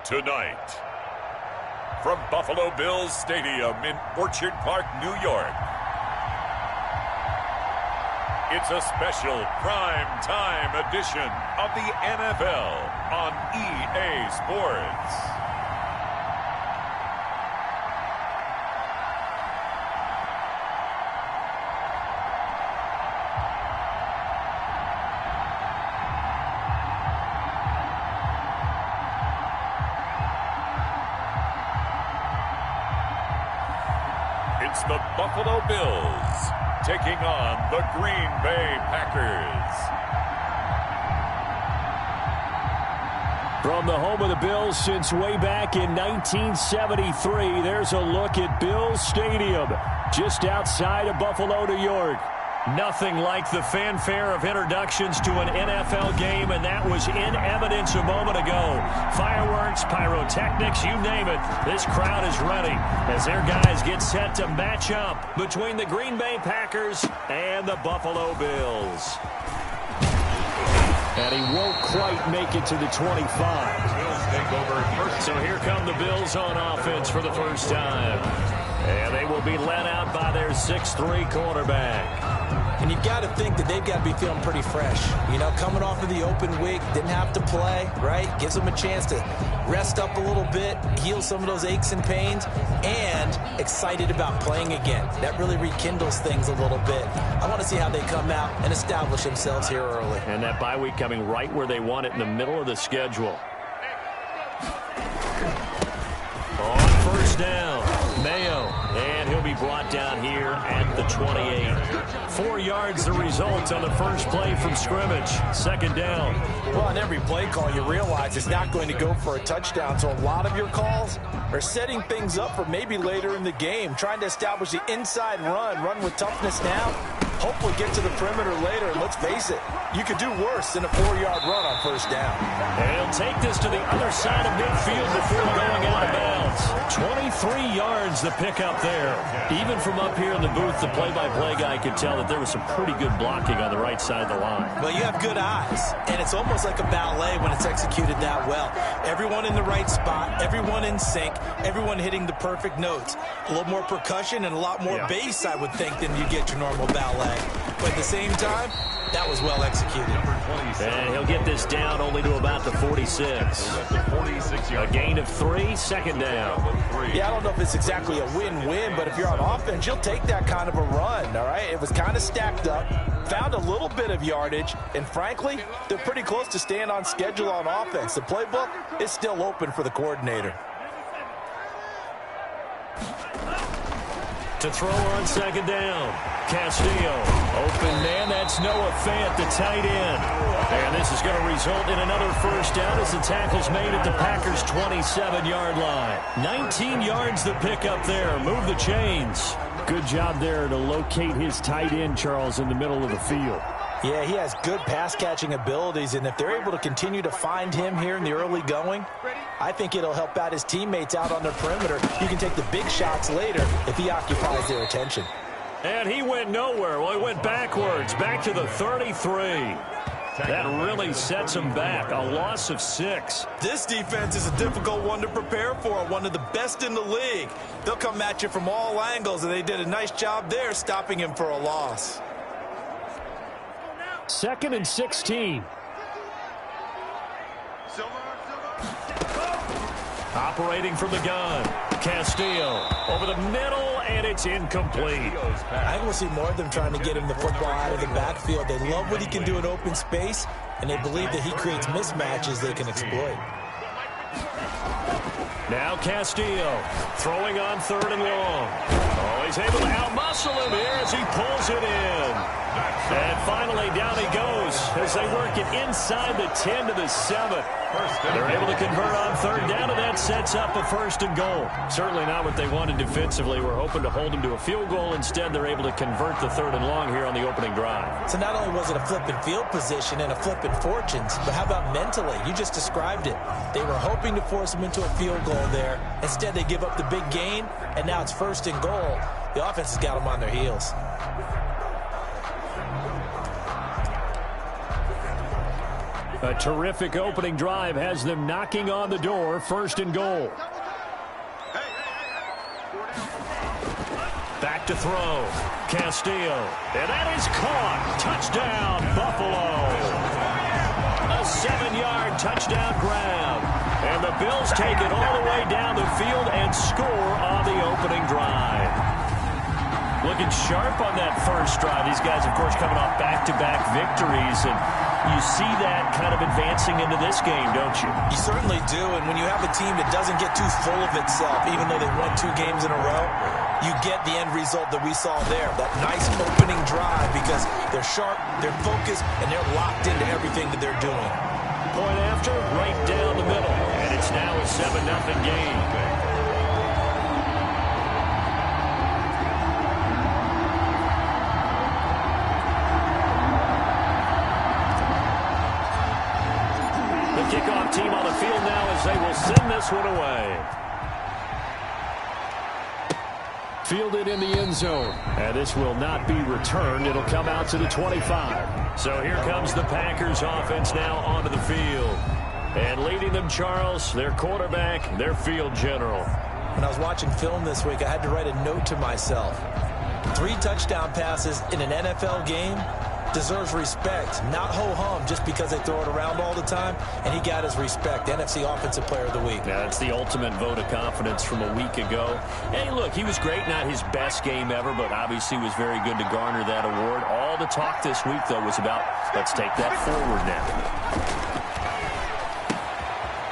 Tonight, from Buffalo Bills Stadium in Orchard Park, New York, it's a special prime time edition of the NFL on EA Sports. It's the Buffalo Bills taking on the Green Bay Packers. From the home of the Bills since way back in 1973, there's a look at Bills Stadium, just outside of Buffalo, New York. Nothing like the fanfare of introductions to an NFL game, and that was in evidence a moment ago. Fireworks, pyrotechnics, you name it. This crowd is ready as their guys get set to match up between the Green Bay Packers and the Buffalo Bills. And he won't quite make it to the 25. So here come the Bills on offense for the first time. And they will be led out by their 6'3" quarterback. And you've got to think that they've got to be feeling pretty fresh. You know, coming off of the open week, didn't have to play, right? Gives them a chance to rest up a little bit, heal some of those aches and pains, and excited about playing again. That really rekindles things a little bit. I want to see how they come out and establish themselves here early. And that bye week coming right where they want it, in the middle of the schedule. On first down, Mayo, and he'll be brought down here at the 28. 4 yards the result on the first play from scrimmage. Second down. Well, on every play call, you realize it's not going to go for a touchdown, so a lot of your calls are setting things up for maybe later in the game, trying to establish the inside run with toughness now, hopefully get to the perimeter later, and let's face it, you could do worse than a 4-yard run on first down. And he'll take this to the other side of midfield before going out of bounds. 23 yards the pickup there. Even from up here in the booth, the play-by-play guy could tell that there was some pretty good blocking on the right side of the line. Well, you have good eyes, and it's almost like a ballet when it's executed that well. Everyone in the right spot, everyone in sync, everyone hitting the perfect notes. A little more percussion and a lot more bass, I would think, than you get your normal ballet. But at the same time, that was well executed. And he'll get this down only to about the 46. A gain of 3, second down. Yeah, I don't know if it's exactly a win-win, but if you're on offense, you'll take that kind of a run, all right? It was kind of stacked up, found a little bit of yardage, and frankly, they're pretty close to staying on schedule on offense. The playbook is still open for the coordinator. To throw on second down, Castillo. Open man, that's Noah Fant, the tight end. And this is going to result in another first down as the tackle's made at the Packers' 27-yard line. 19 yards the pickup there. Move the chains. Good job there to locate his tight end, Charles, in the middle of the field. Yeah, he has good pass-catching abilities, and if they're able to continue to find him here in the early going, I think it'll help out his teammates out on the perimeter. You can take the big shots later if he occupies their attention. And he went nowhere. Well, he went backwards, back to the 33. That really sets him back. A loss of 6. This defense is a difficult one to prepare for, one of the best in the league. They'll come at you from all angles, and they did a nice job there stopping him for a loss. 2nd and 16. Operating from the gun. Castillo over the middle, and it's incomplete. I think we'll see more of them trying to get him the football out of the backfield. They love what he can do in open space, and they believe that he creates mismatches they can exploit. Now Castillo throwing on 3rd and long. Oh, he's able to outmuscle him here as he pulls it in. And finally, down he goes as they work it inside the 10 to the 7. They're able to convert on 3rd down, and that sets up a 1st and goal. Certainly not what they wanted defensively. We're hoping to hold them to a field goal. Instead, they're able to convert the 3rd and long here on the opening drive. So not only was it a flipping field position and a flipping fortunes, but how about mentally? You just described it. They were hoping to force him into a field goal there. Instead, they give up the big gain, and now it's 1st and goal. The offense has got them on their heels. A terrific opening drive has them knocking on the door, 1st and goal. Back to throw. Castillo. And that is caught. Touchdown, Buffalo. A 7-yard touchdown grab. And the Bills take it all the way down the field and score on the opening drive. Looking sharp on that first drive. These guys, of course, coming off back-to-back victories. And you see that kind of advancing into this game, don't you? You certainly do. And when you have a team that doesn't get too full of itself, even though they won 2 games in a row, you get the end result that we saw there. That nice opening drive because they're sharp, they're focused, and they're locked into everything that they're doing. Point after, right down the middle. And it's now a 7-0 game. Kickoff team on the field now as they will send this one away. Fielded in the end zone. And this will not be returned. It'll come out to the 25. So here comes the Packers offense now onto the field. And leading them, Charles, their quarterback, their field general. When I was watching film this week, I had to write a note to myself. 3 touchdown passes in an NFL game deserves respect, not ho-hum just because they throw it around all the time, and he got his respect. NFC Offensive Player of the Week. Yeah, that's the ultimate vote of confidence from a week ago. Hey, look, he was great, not his best game ever, but obviously was very good to garner that award. All the talk this week, though, was about let's take that forward now.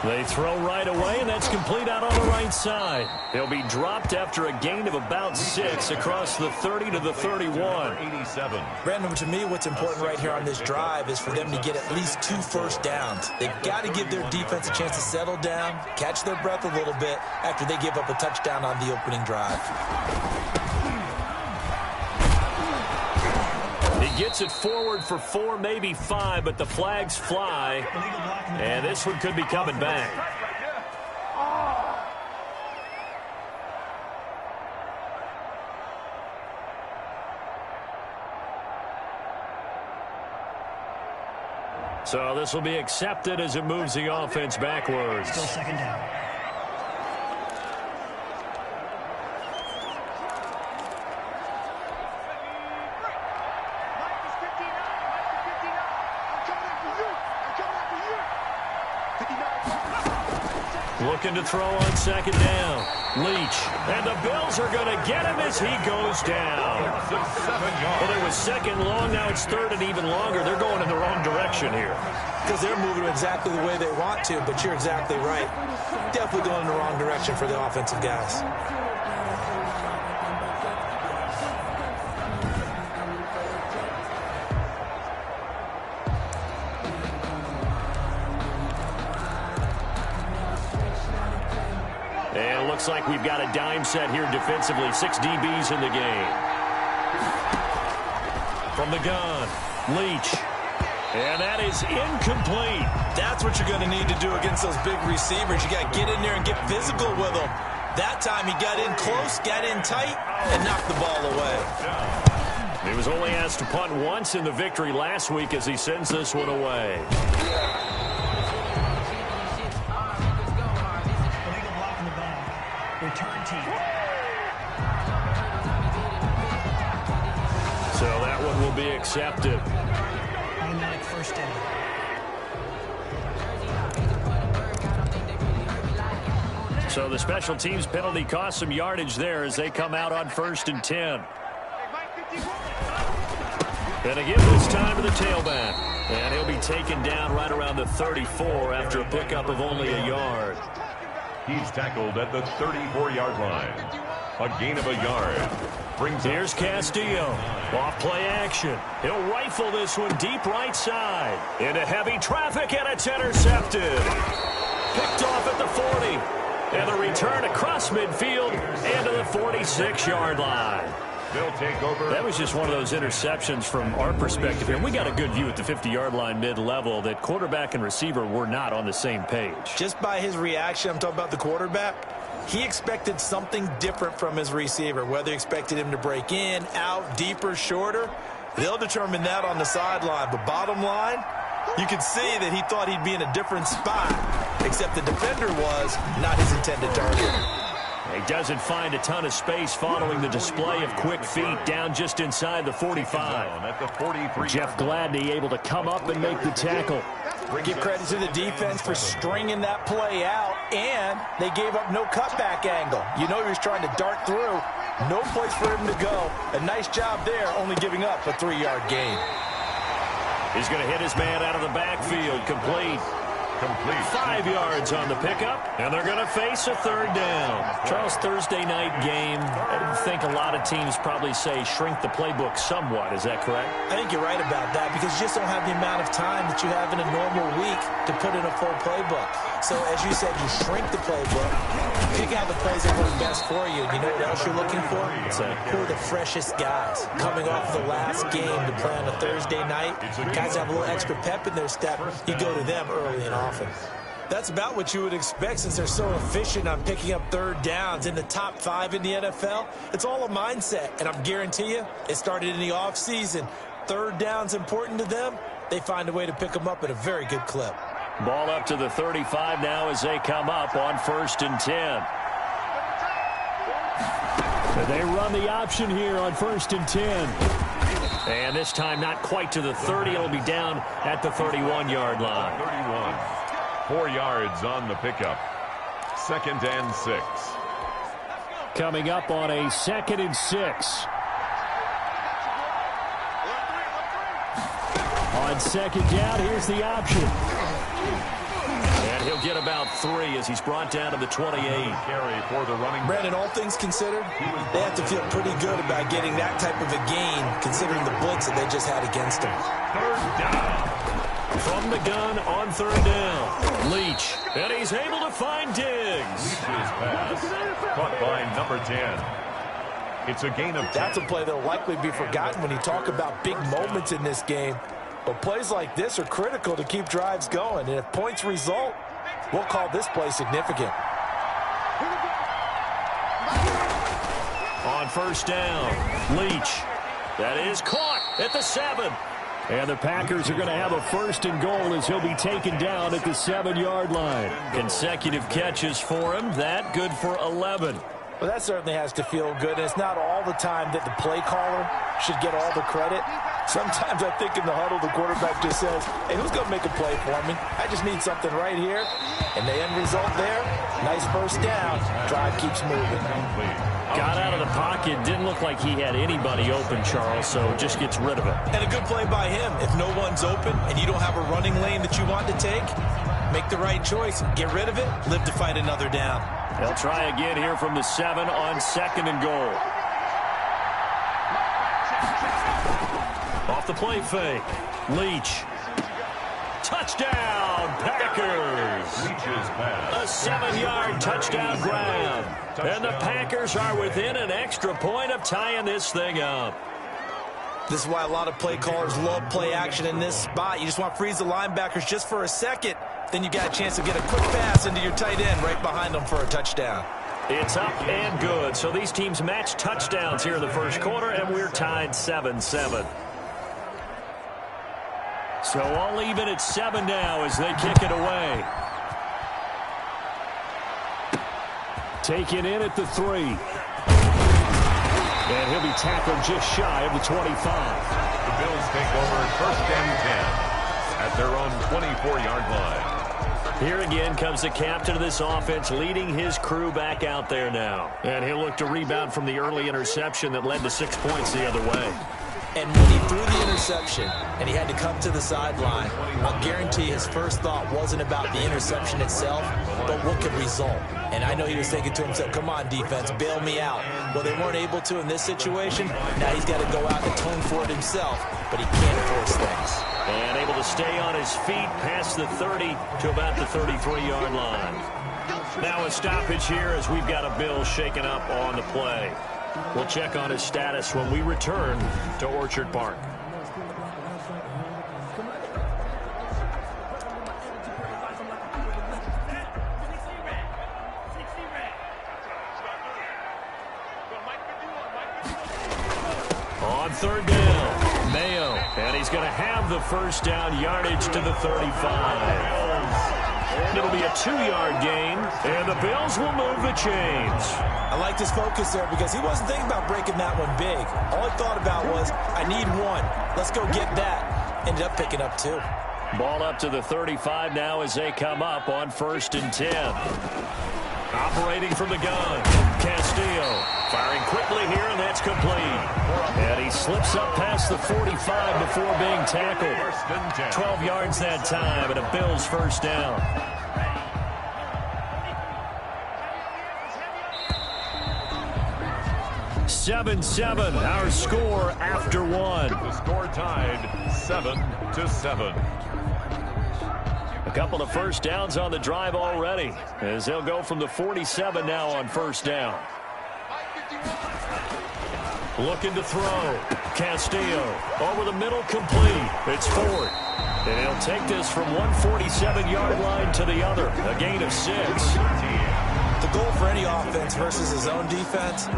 They throw right away, and that's complete out on the right side. He'll be dropped after a gain of about 6 across the 30 to the 31. 87. Brandon, to me, what's important right here on this drive is for them to get at least 2 first downs. They've got to give their defense a chance to settle down, catch their breath a little bit after they give up a touchdown on the opening drive. He gets it forward for 4, maybe 5, but the flags fly. And this one could be coming back. So this will be accepted as it moves the offense backwards. Still 2nd down. Looking to throw on 2nd down. Leach. And the Bills are going to get him as he goes down. Well, it was 2nd long. Now it's 3rd and even longer. They're going in the wrong direction here. Because they're moving exactly the way they want to, but you're exactly right. Definitely going in the wrong direction for the offensive guys. And it looks like we've got a dime set here defensively. 6 DBs in the game. From the gun, Leach. And that is incomplete. That's what you're going to need to do against those big receivers. You got to get in there and get physical with them. That time he got in close, got in tight, and knocked the ball away. He was only asked to punt once in the victory last week as he sends this one away. Return team. So that one will be accepted. Automatic 1st down. So the special teams penalty cost some yardage there as they come out on 1st and 10. And again this time to the tailback. And he'll be taken down right around the 34 after a pickup of only a yard. He's tackled at the 34-yard line. A gain of a yard. Here's Castillo. Off play action. He'll rifle this one deep right side. Into heavy traffic, and it's intercepted. Picked off at the 40. And the return across midfield and to the 46-yard line. They'll take over. That was just one of those interceptions from our perspective here. We got a good view at the 50-yard line mid-level that quarterback and receiver were not on the same page. Just by his reaction, I'm talking about the quarterback, he expected something different from his receiver, whether he expected him to break in, out, deeper, shorter. They'll determine that on the sideline. But bottom line, You could see that he thought he'd be in a different spot, except the defender was not his intended target. He doesn't find a ton of space following the display of quick feet down just inside the 45. At the 43. Jeff Gladney able to come up and make the tackle. Give credit to the defense for stringing that play out, and they gave up no cutback angle. You know he was trying to dart through. No place for him to go. A nice job there, only giving up a 3-yard gain. He's going to hit his man out of the backfield. Complete. 5 yards on the pickup, and they're going to face a third down. Charles, Thursday night game, I think a lot of teams probably say shrink the playbook somewhat. Is that correct? I think you're right about that because you just don't have the amount of time that you have in a normal week to put in a full playbook. So, as you said, you shrink the playbook, pick out the plays that work best for you. You know what else you're looking for? Who are the freshest guys coming off the last game to play on a Thursday night? Guys have a little extra pep in their step. You go to them early and often. That's about what you would expect since they're so efficient on picking up third downs in the top 5 in the NFL. It's all a mindset, and I guarantee you it started in the offseason. Third down's important to them. They find a way to pick them up at a very good clip. Ball up to the 35 now as they come up on 1st and 10. And they run the option here on 1st and 10. And this time not quite to the 30. It'll be down at the 31-yard line. 31. 4 yards on the pickup. 2nd and 6. Coming up on a 2nd and 6. On 2nd down, here's the option. And he'll get about 3 as he's brought down to the 28. Carry for the running back. Brandon, all things considered, they have to feel pretty good about getting that type of a gain considering the blitz that they just had against them. 3rd down. From the gun on 3rd down. Leach. And he's able to find Diggs. Leach's pass. Caught by number 10. It's a gain of 10. That's a play that will likely be forgotten when you talk about big moments in this game. But plays like this are critical to keep drives going. And if points result, we'll call this play significant. On 1st down, Leach. That is caught at the 7. And the Packers are going to have a 1st and goal as he'll be taken down at the 7-yard line. Consecutive catches for him. That good for 11. Well, that certainly has to feel good. And it's not all the time that the play caller should get all the credit. Sometimes I think in the huddle, the quarterback just says, hey, who's going to make a play for me? I just need something right here. And the end result there, nice 1st down. Drive keeps moving. Got out of the pocket. Didn't look like he had anybody open, Charles, so just gets rid of it. And a good play by him. If no one's open and you don't have a running lane that you want to take, make the right choice. Get rid of it. Live to fight another down. They'll try again here from the 7 on 2nd and goal. Off the play fake. Leach. Touchdown, Packers. Leach's pass. A 7-yard touchdown grab. And the Packers are within an extra point of tying this thing up. This is why a lot of play callers love play action in this spot. You just want to freeze the linebackers just for a second. Then you got a chance to get a quick pass into your tight end right behind them for a touchdown. It's up and good. So these teams match touchdowns here in the 1st quarter, and we're tied 7-7. So all even at 7 now as they kick it away. Taken in at the 3. And he'll be tackled just shy of the 25. The Bills take over 1st and 10 at their own 24-yard line. Here again comes the captain of this offense leading his crew back out there now. And he'll look to rebound from the early interception that led to 6 points the other way. And when he threw the interception and he had to come to the sideline, I'll guarantee his first thought wasn't about the interception itself, but what could result. And I know he was thinking to himself, come on, defense, bail me out. Well, they weren't able to in this situation. Now he's got to go out and atone for it himself, but he can't force things. And able to stay on his feet past the 30 to about the 33-yard line. Now a stoppage here as we've got a Bill shaken up on the play. We'll check on his status when we return to Orchard Park. On 3rd down, Mayo. And he's going to have the first down, yardage to the 35. It'll be a 2-yard gain, and the Bills will move the chains. I like his focus there because he wasn't thinking about breaking that one big. All he thought about was, I need one. Let's go get that. Ended up picking up 2. Ball up to the 35 now as they come up on 1st and 10. Operating from the gun, Castillo. Firing quickly here, and that's complete. And he slips up past the 45 before being tackled. 12 yards that time, and a Bills first down. "7-7", our score after one. The score tied 7-7. A couple of first downs on the drive already, as they'll go from the 47 now on first down. Looking to throw. Castillo over the middle, complete. It's Ford. And he'll take this from 147-yard line to the other. A gain of 6. The goal for any offense versus his own defense,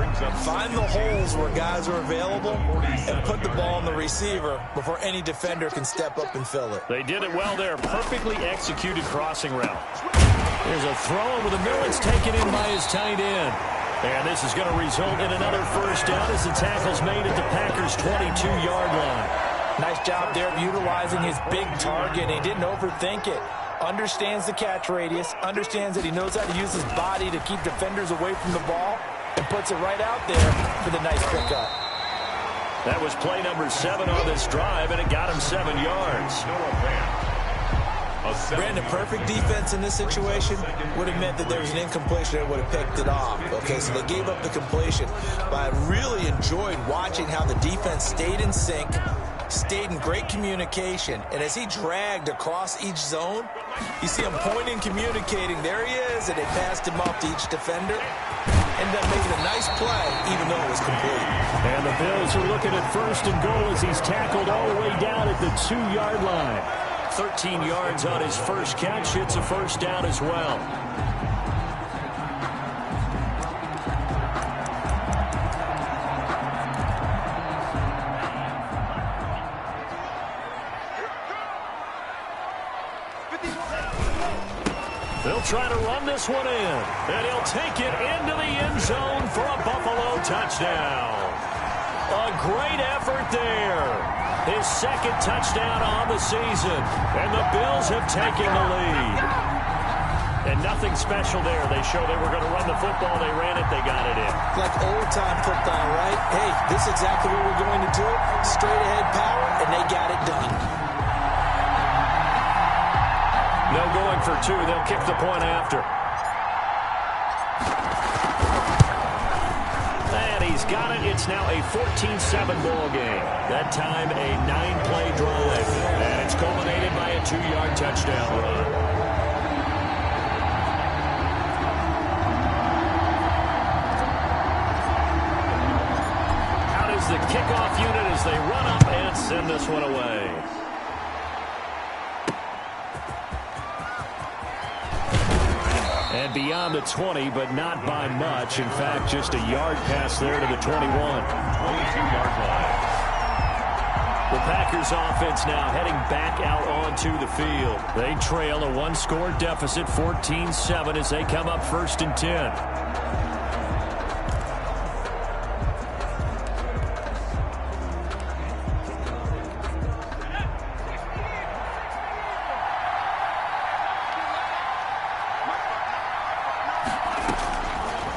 find the holes where guys are available and put the ball on the receiver before any defender can step up and fill it. They did it well there. Perfectly executed crossing route. There's a throw over the middle. It's taken in by his tight end. And this is going to result in another first down as the tackle's made at the Packers' 22-yard line. Nice job there of utilizing his big target. He didn't overthink it. Understands the catch radius, understands that he knows how to use his body to keep defenders away from the ball, and puts it right out there for the nice pickup. That was play number 7 on this drive, and it got him 7 yards. Brandon, perfect defense in this situation would have meant that there was an incompletion that would have picked it off. Okay, so they gave up the completion. But I really enjoyed watching how the defense stayed in sync, stayed in great communication, and as he dragged across each zone, you see him pointing, communicating. There he is, and they passed him off to each defender. Ended up making a nice play, even though it was complete. And the Bills are looking at 1st and goal as he's tackled all the way down at the 2-yard line. 13 yards on his first catch. It's a first down as well. They'll try to run this one in, and he'll take it into the end zone for a Buffalo touchdown. A great effort there. His 2nd touchdown on the season, and the Bills have taken the lead. And nothing special there. They show they were going to run the football. They ran it. They got it in. Like old-time football, right? Hey, this is exactly what we're going to do. Straight-ahead power, and they got it done. No going for 2. They'll kick the point after. And he's got it. It's now a 14-7 ball game. That time a 9-play drive. And it's culminated by a 2-yard touchdown run. Out is the kickoff unit as they run up and send this one away. And beyond the 20, but not by much. In fact, just a yard pass there to the 21. 22-yard line. The Packers offense now heading back out onto the field. They trail a 1-score deficit, 14-7, as they come up 1st and 10.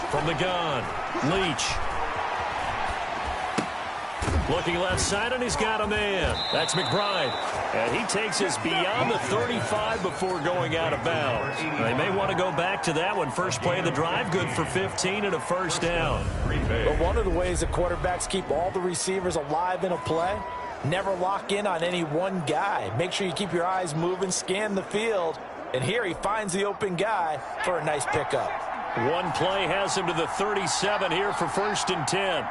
From the gun, Leach. Looking left side, and he's got a man. That's McBride. And he takes us beyond the 35 before going out of bounds. They may want to go back to that one. First play of the drive, good for 15 and a first down. But one of the ways that quarterbacks keep all the receivers alive in a play, never lock in on any one guy. Make sure you keep your eyes moving, scan the field. And here he finds the open guy for a nice pickup. One play has him to the 37 here for 1st and 10.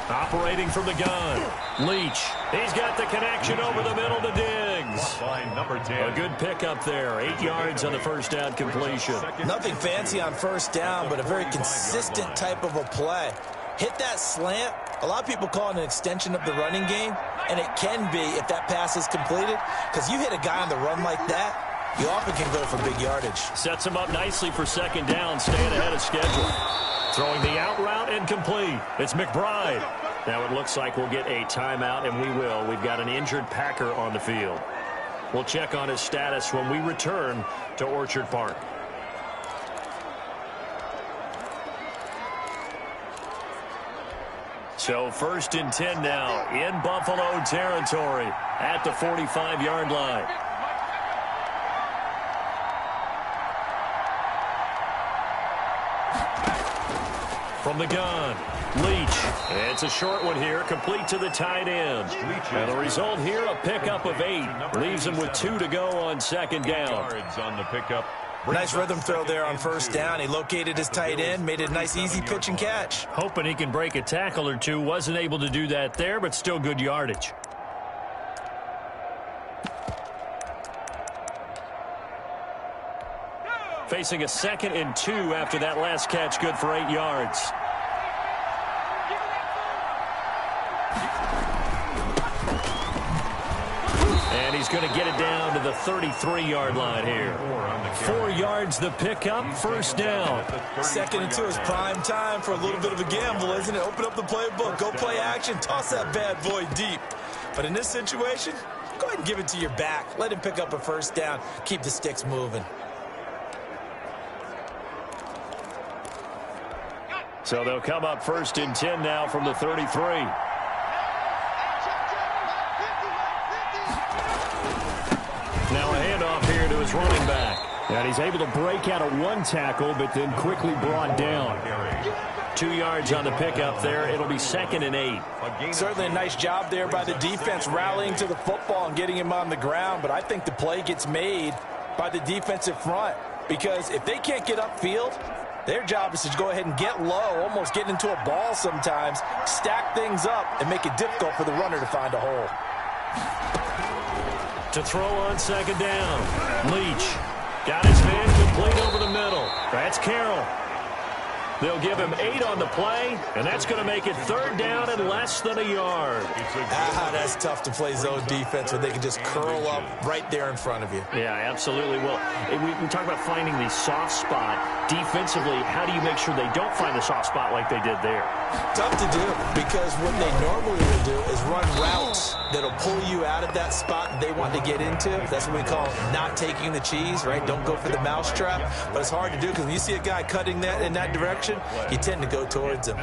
Operating from the gun, Leach. He's got the connection over the middle to Diggs. Line number 10. A good pickup there. 8 yards on the first down completion. Nothing fancy on first down, but a very consistent type of a play. Hit that slant. A lot of people call it an extension of the running game, and it can be if that pass is completed, because you hit a guy on the run like that, you often can go for big yardage. Sets him up nicely for second down, staying ahead of schedule. Throwing the out route incomplete. It's McBride. Now it looks like we'll get a timeout, and we will. We've got an injured Packer on the field. We'll check on his status when we return to Orchard Park. So 1st and 10 now in Buffalo territory at the 45-yard line. From the gun, Leach. It's a short one here, complete to the tight end. And the result here, a pickup of 8. Leaves him with 2 to go on second down. Yards on the pickup. Nice rhythm throw there on first down. He located his tight end, made it a nice easy pitch and catch. Hoping he can break a tackle or two. Wasn't able to do that there, but still good yardage. Facing a 2nd and 2 after that last catch, good for 8 yards. And he's going to get it down to the 33-yard line here. 4 yards the pickup, first down. 2nd and 2 is prime time for a little bit of a gamble, isn't it? Open up the playbook, go play action, toss that bad boy deep. But in this situation, go ahead and give it to your back. Let him pick up a first down, keep the sticks moving. So they'll come up 1st and 10 now from the 33. Now a handoff here to his running back. And he's able to break out of 1 tackle, but then quickly brought down. 2 yards on the pickup there. It'll be 2nd and 8. Certainly a nice job there by the defense rallying to the football and getting him on the ground. But I think the play gets made by the defensive front, because if they can't get upfield, their job is to go ahead and get low, almost get into a ball sometimes, stack things up, and make it difficult for the runner to find a hole. To throw on second down, Leach got his man complete over the middle. That's Carroll. They'll give him 8 on the play, and that's going to make it 3rd down and less than a yard. That's tough to play zone defense when they can just curl up right there in front of you. Yeah, absolutely. Well, we talk about finding the soft spot. Defensively, how do you make sure they don't find the soft spot like they did there? Tough to do, because what they normally will do is run routes that'll pull you out of that spot that they want to get into. That's what we call not taking the cheese, right? Don't go for the mousetrap. But it's hard to do, because when you see a guy cutting that in that direction, you tend to go towards him.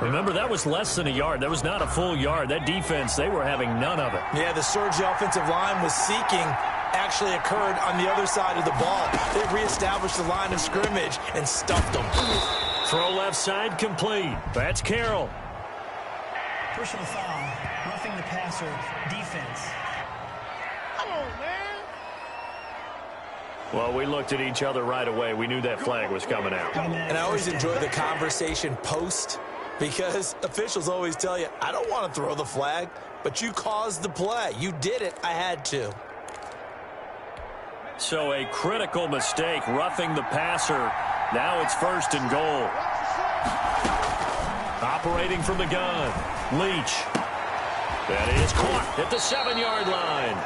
Remember, that was less than a yard. That was not a full yard. That defense, they were having none of it. Yeah, the surge the offensive line was seeking actually occurred on the other side of the ball. They reestablished the line of scrimmage and stuffed them. Throw left side complete. That's Carroll. Personal foul, roughing the passer, defense. Come on, man. Well, we looked at each other right away. We knew that flag was coming out. And I always enjoy the conversation post, because officials always tell you, I don't want to throw the flag, but you caused the play. You did it. I had to. So a critical mistake, roughing the passer. Now it's 1st and goal. Operating from the gun, Leach. That is caught at the 7-yard line.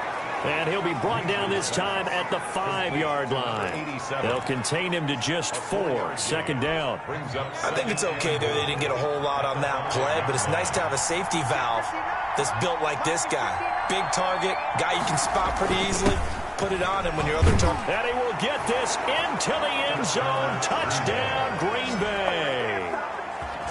And he'll be brought down this time at the 5-yard line. They'll contain him to just 4. 2nd down. I think it's okay there. They didn't get a whole lot on that play, but it's nice to have a safety valve that's built like this guy. Big target, guy you can spot pretty easily. Put it on him when your other target. And he will get this into the end zone. Touchdown, Green Bay.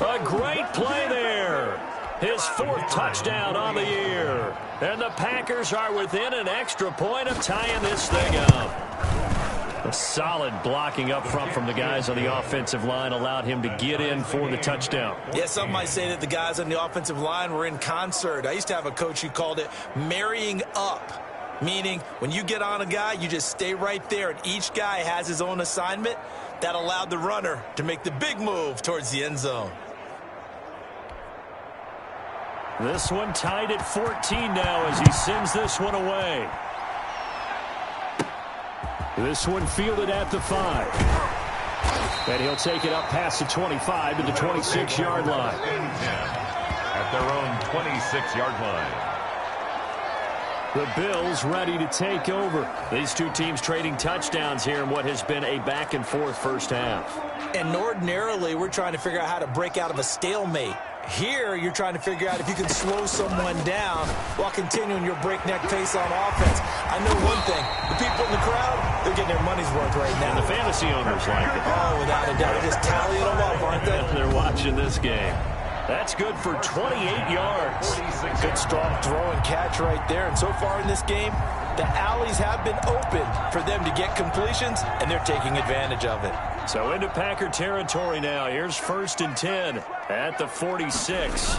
A great play there. His 4th touchdown on the year. And the Packers are within an extra point of tying this thing up. A solid blocking up front from the guys on the offensive line allowed him to get in for the touchdown. Yeah, some might say that the guys on the offensive line were in concert. I used to have a coach who called it marrying up. Meaning, when you get on a guy, you just stay right there, and each guy has his own assignment. That allowed the runner to make the big move towards the end zone. This one tied at 14 now as he sends this one away. This one fielded at the 5. And he'll take it up past the 25 to the 26-yard line. At their own 26-yard line. The Bills ready to take over. These two teams trading touchdowns here in what has been a back-and-forth first half. And ordinarily, we're trying to figure out how to break out of a stalemate. Here, you're trying to figure out if you can slow someone down while continuing your breakneck pace on offense. I know one thing. The people in the crowd, they're getting their money's worth right now. And the fantasy owners like it. Oh, without a doubt. They're just tallying them up, aren't they? They're watching this game. That's good for 28 yards. Good strong throw and catch right there. And so far in this game, the alleys have been open for them to get completions, and they're taking advantage of it. So into Packer territory now. Here's 1st and 10 at the 46.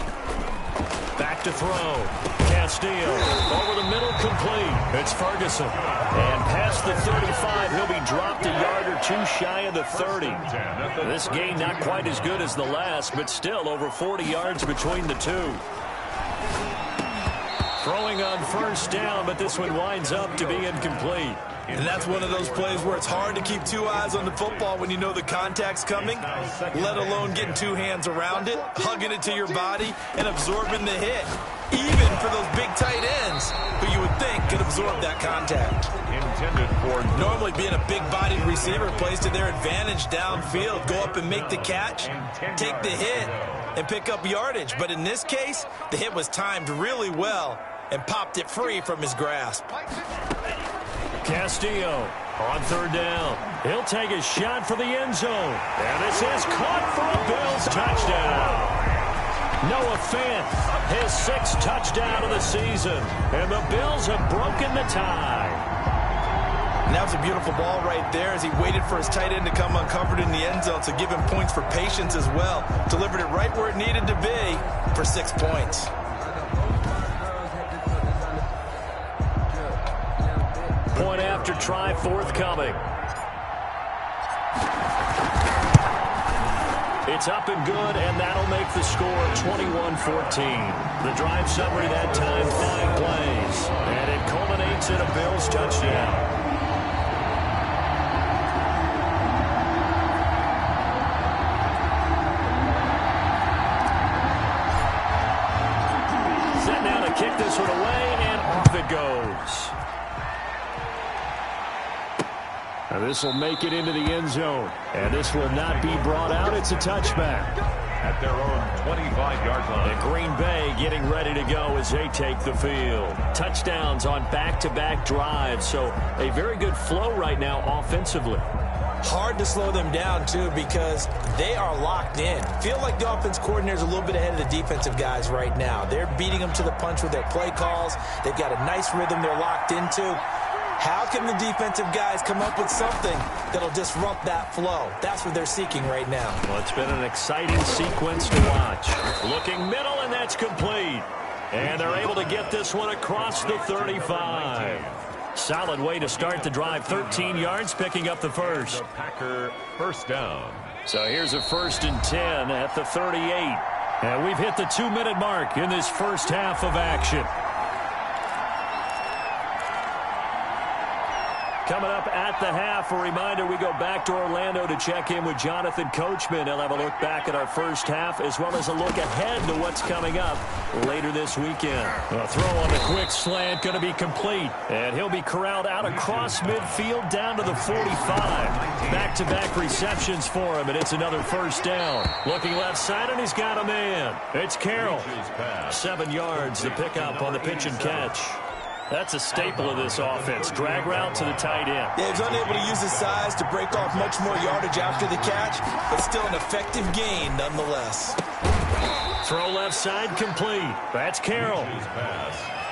Back to throw. Castillo over the middle, complete. It's Ferguson. And past the 35, he'll be dropped a yard or two shy of the 30. This game not quite as good as the last, but still over 40 yards between the two. Throwing on 1st down, but this one winds up to be incomplete. And that's one of those plays where it's hard to keep two eyes on the football when you know the contact's coming, let alone getting two hands around it, hugging it to your body, and absorbing the hit, even for those big tight ends who you would think could absorb that contact. Intended for normally being a big-bodied receiver plays to their advantage downfield, go up and make the catch, take the hit, and pick up yardage. But in this case, the hit was timed really well and popped it free from his grasp. Castillo on 3rd down. He'll take a shot for the end zone. And this is caught for a Bills touchdown. Noah Fant, his 6th touchdown of the season. And the Bills have broken the tie. And that was a beautiful ball right there as he waited for his tight end to come uncovered in the end zone, so give him points for patience as well. Delivered it right where it needed to be for 6 points. Point after try forthcoming. It's up and good, and that'll make the score 21-14. The drive summary that time, 5 plays. And it culminates in a Bills touchdown. Set now to kick this one away, and off it goes. Now this will make it into the end zone. And this will not be brought out. It's a touchback. At their own 25-yard line. And Green Bay getting ready to go as they take the field. Touchdowns on back-to-back drives. So a very good flow right now offensively. Hard to slow them down, too, because they are locked in. Feel like the offense coordinator is a little bit ahead of the defensive guys right now. They're beating them to the punch with their play calls. They've got a nice rhythm they're locked into. How can the defensive guys come up with something that'll disrupt that flow? That's what they're seeking right now. Well, it's been an exciting sequence to watch. Looking middle, and that's complete. And they're able to get this one across the 35. Solid way to start the drive. 13 yards, picking up the first. The Packer 1st down. So here's a 1st and 10 at the 38. And we've hit the 2-minute mark in this first half of action. Coming up at the half, a reminder, we go back to Orlando to check in with Jonathan Coachman. He'll have a look back at our first half as well as a look ahead to what's coming up later this weekend. A throw on the quick slant going to be complete. And he'll be corralled out across midfield down to the 45. Back-to-back receptions for him, and it's another 1st down. Looking left side, and he's got a man. It's Carroll. 7 yards, the pickup on the pitch and catch. That's a staple of this offense. Drag route to the tight end. Yeah, he's unable to use his size to break off much more yardage after the catch, but still an effective gain nonetheless. Throw left side complete. That's Carroll.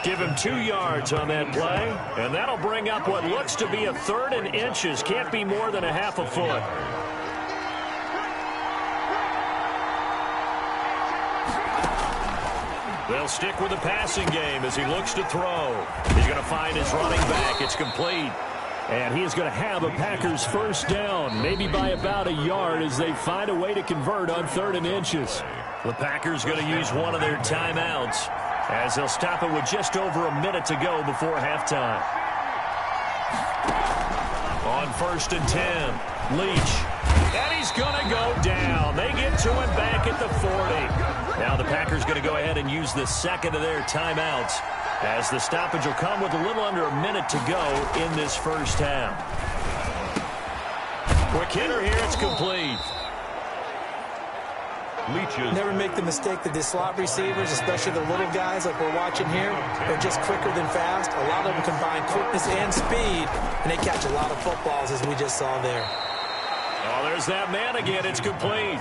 Give him 2 yards on that play, and that'll bring up what looks to be a 3rd and inches. Can't be more than a half a foot. They'll stick with the passing game as he looks to throw. He's going to find his running back. It's complete. And he is going to have a Packers 1st down, maybe by about a yard as they find a way to convert on 3rd and inches. The Packers going to use one of their timeouts as they'll stop it with just over a minute to go before halftime. On 1st and 10, Leach. And he's going to go down. They get to him back at the 40. Now the Packers going to go ahead and use the second of their timeouts, as the stoppage will come with a little under a minute to go in this first half. Quick hitter here, it's complete. Leaches. Never make the mistake that the slot receivers, especially the little guys like we're watching here, are just quicker than fast. A lot of them combine quickness and speed, and they catch a lot of footballs, as we just saw there. Oh, there's that man again. It's complete.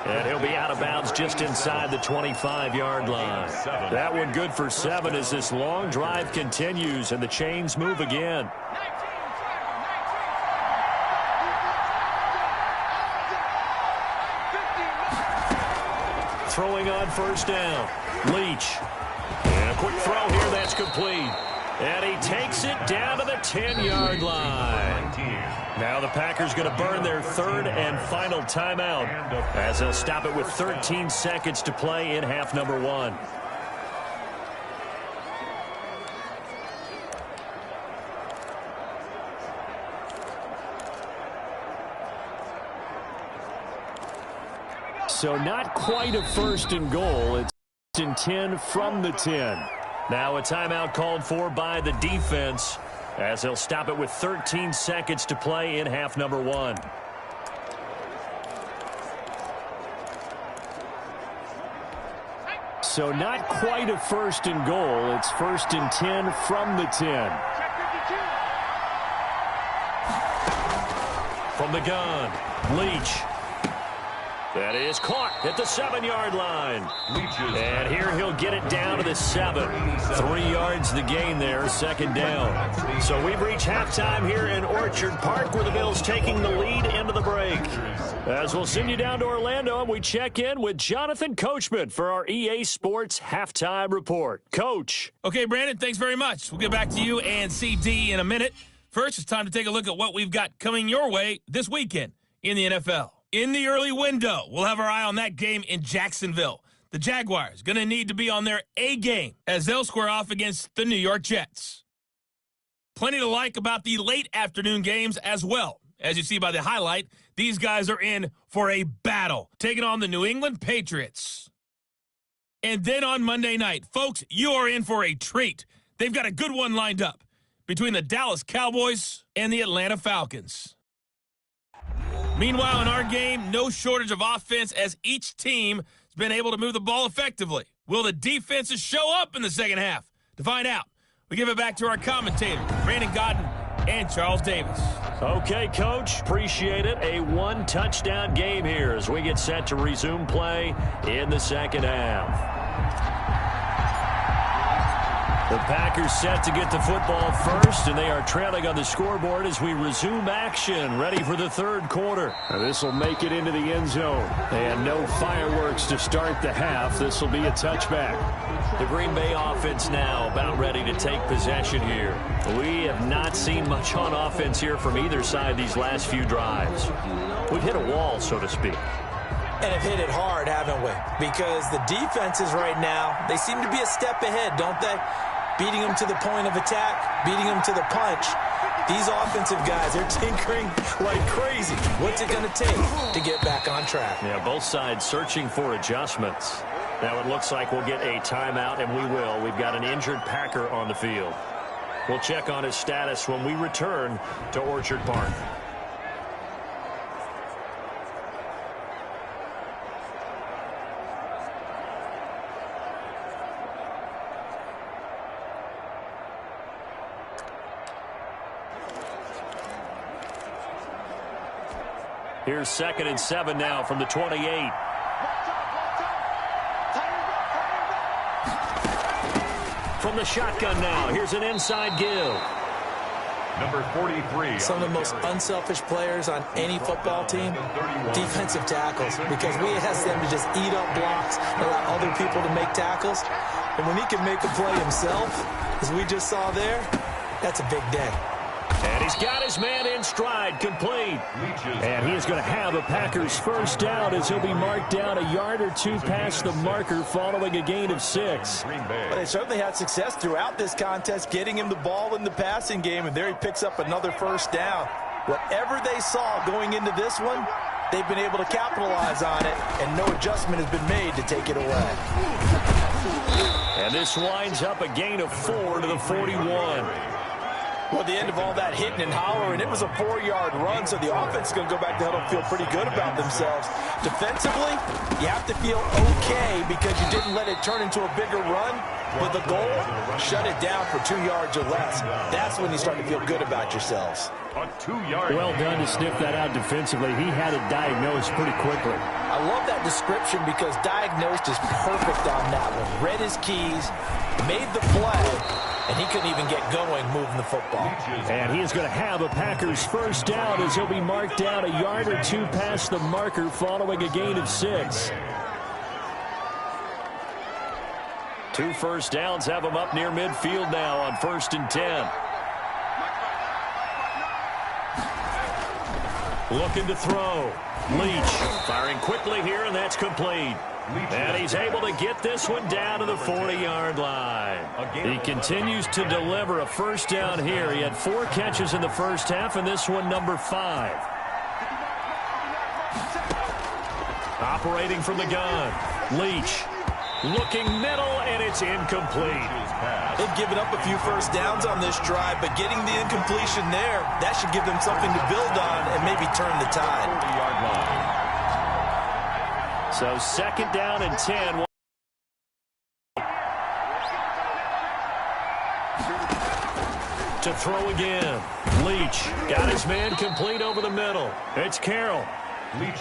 And he'll be out of bounds just inside the 25-yard line. That one good for 7 as this long drive continues and the chains move again. Throwing on 1st down. Leach. And a quick throw here. That's complete. And he takes it down to the 10-yard line. Now the Packers going to burn their 3rd and final timeout, as they'll stop it with 13 seconds to play in half number 1. So not quite a 1st and goal. It's 1st and 10 from the 10. Now a timeout called for by the defense, as they'll stop it with 13 seconds to play in half number 1. So not quite a 1st and goal. It's 1st and 10 from the 10. From the gun, Leach. That is caught at the 7-yard line. And here he'll get it down to the 7. 3 yards the gain there, 2nd down. So we've reached halftime here in Orchard Park, where the Bills taking the lead into the break. As we'll send you down to Orlando, and we check in with Jonathan Coachman for our EA Sports Halftime Report. Coach. Okay, Brandon, thanks very much. We'll get back to you and CD in a minute. First, it's time to take a look at what we've got coming your way this weekend in the NFL. In the early window, we'll have our eye on that game in Jacksonville. The Jaguars going to need to be on their A game as they'll square off against the New York Jets. Plenty to like about the late afternoon games as well. As you see by the highlight, these guys are in for a battle, taking on the New England Patriots. And then on Monday night, folks, you are in for a treat. They've got a good one lined up between the Dallas Cowboys and the Atlanta Falcons. Meanwhile, in our game, no shortage of offense as each team has been able to move the ball effectively. Will the defenses show up in the second half? To find out, we give it back to our commentators, Brandon Godden and Charles Davis. Okay, Coach, appreciate it. A 1-touchdown game here as we get set to resume play in the second half. The Packers set to get the football first, and they are trailing on the scoreboard as we resume action, ready for the 3rd quarter. This will make it into the end zone. And no fireworks to start the half. This will be a touchback. The Green Bay offense now about ready to take possession here. We have not seen much on offense here from either side these last few drives. We've hit a wall, so to speak. And have hit it hard, haven't we? Because the defenses right now, they seem to be a step ahead, don't they? Beating them to the point of attack, beating them to the punch. These offensive guys, they're tinkering like crazy. What's it going to take to get back on track? Yeah, both sides searching for adjustments. Now it looks like we'll get a timeout, and we will. We've got an injured Packer on the field. We'll check on his status when we return to Orchard Park. Here's 2nd and 7 now from the 28. From the shotgun now, here's an inside give. Number 43. Some of the most unselfish players on any football team, defensive tackles, because we ask them to just eat up blocks, allow other people to make tackles. And when he can make a play himself, as we just saw there, that's a big day. And he's got his man in stride, complete. And he is going to have a Packers first down as he'll be marked down a yard or two past the marker following a gain of 6. But they certainly had success throughout this contest, getting him the ball in the passing game, and there he picks up another first down. Whatever they saw going into this one, they've been able to capitalize on it, and no adjustment has been made to take it away. And this winds up a gain of 4 to the 41. Well, at the end of all that hitting and hollering, it was a 4-yard run, so the offense is going to go back to huddle and feel pretty good about themselves. Defensively, you have to feel okay because you didn't let it turn into a bigger run. But the goal, shut it down for 2 yards or less. That's when you start to feel good about yourselves. A 2-yard. Well done to sniff that out defensively. He had it diagnosed pretty quickly. I love that description because diagnosed is perfect on that one. Read his keys, made the play, and he couldn't even get going moving the football. And he is going to have a Packers first down as he'll be marked down a yard or two past the marker following a gain of 6. 2 first downs have him up near midfield now on 1st and 10. Looking to throw. Leach firing quickly here, and that's complete. And he's able to get this one down to the 40-yard line. He continues to deliver a first down here. He had 4 catches in the first half, and this one number 5. Operating from the gun. Leach looking middle, and it's incomplete. They've given up a few first downs on this drive, but getting the incompletion there, that should give them something to build on and maybe turn the tide. 40-yard line. So 2nd down and 10. To throw again. Leach got his man complete over the middle. It's Carroll.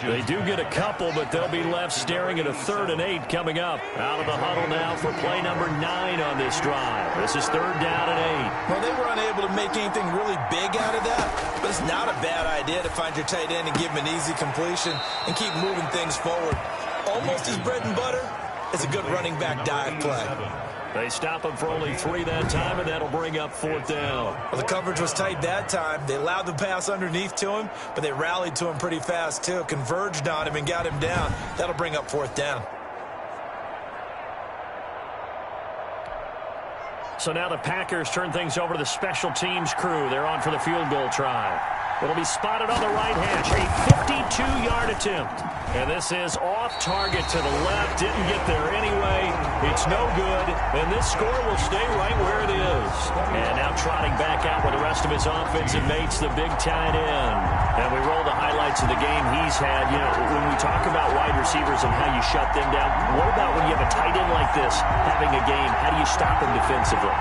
They do get a couple, but they'll be left staring at a 3rd and 8 coming up. Out of the huddle now for play number 9 on this drive. This is 3rd down and 8. Well, they were unable to make anything really big out of that, but it's not a bad idea to find your tight end and give him an easy completion and keep moving things forward. Almost his bread and butter. It's a good running back dive play. They stop him for only 3 that time, and that'll bring up 4th down. Well, the coverage was tight that time. They allowed the pass underneath to him, but they rallied to him pretty fast, too. Converged on him and got him down. That'll bring up 4th down. So now the Packers turn things over to the special teams crew. They're on for the field goal try. It'll be spotted on the right hash. A 52-yard attempt. And this is off target to the left. Didn't get there anyway. It's no good. And this score will stay right where it is. And now trotting back out with the rest of his offensive mates, the big tight end. And we roll the highlights of the game he's had. You know, when we talk about wide receivers and how you shut them down, what about when you have a tight end like this having a game? How do you stop him defensively?